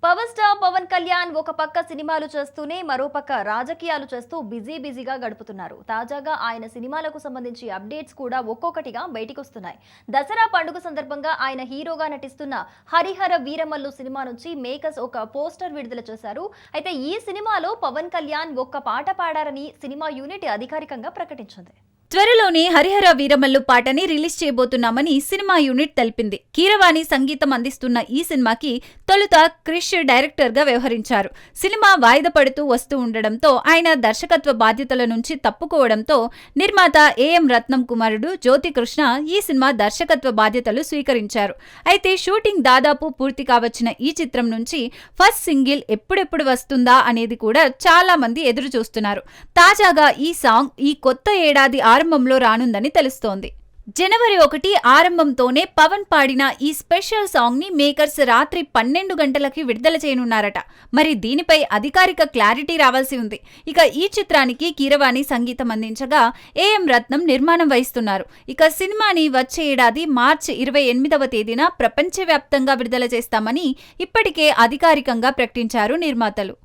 Power star Pawan Kalyan ఒక పక్క సినిమాలు చేస్తూనే మరో పక్క రాజకీయాలు చేస్తూ బిజీగా గడుపుతున్నారు. తాజాగా ఆయన సినిమాలకు సంబంధించి అప్డేట్స్ కూడా ఒక్కొక్కటిగా బయటికొస్తున్నాయి. దసరా పండుగ సందర్భంగా ఆయన హీరోగా నటిస్తున్న హరిహర వీరమల్లు సినిమా నుంచి మేకర్స్ ఒక పోస్టర్ విడుదల చేశారు. అయితే ఈ సినిమాలో పవన్ కళ్యాణ్ ఒక్క పాట పాడారని సినిమా యూనిట్ అధికారికంగా ప్రకటించింది. త్వరలోనే హరిహర వీరమల్లు పాటని రిలీజ్ చేయబోతున్నామని సినిమా యూనిట్ తెలిపింది. కీరవాణి సంగీతం అందిస్తున్న ఈ సినిమాకి తొలుత క్రిష్ డైరెక్టర్ గా వ్యవహరించారు. సినిమా వాయిదా పడుతూ వస్తూ ఉండడంతో ఆయన దర్శకత్వ బాధ్యతల నుంచి తప్పుకోవడంతో నిర్మాత ఏఎం రత్నం కుమారుడు జ్యోతి కృష్ణ ఈ సినిమా దర్శకత్వ బాధ్యతలు స్వీకరించారు. అయితే షూటింగ్ దాదాపు పూర్తి కావచ్చిన ఈ చిత్రం నుంచి ఫస్ట్ సింగిల్ ఎప్పుడెప్పుడు వస్తుందా అనేది కూడా చాలా మంది ఎదురు చూస్తున్నారు. తాజాగా ఈ సాంగ్ ఈ కొత్త ఏడాది ఆరంభంలో రానుందని తెలుస్తోంది. జనవరి 1 ఆరంభంతోనే పవన్ పాడిన ఈ స్పెషల్ సాంగ్ ని మేకర్స్ రాత్రి 12 గంటలకి విడుదల చేయనున్నారట. మరి దీనిపై అధికారిక క్లారిటీ రావాల్సి ఉంది. ఇక ఈ చిత్రానికి కీరవాణి సంగీతం అందించగా ఏఎం రత్నం నిర్మాణం వహిస్తున్నారు. ఇక సినిమాని వచ్చే ఏడాది మార్చి 28వ తేదీన ప్రపంచవ్యాప్తంగా విడుదల చేస్తామని ఇప్పటికే అధికారికంగా ప్రకటించారు నిర్మాతలు.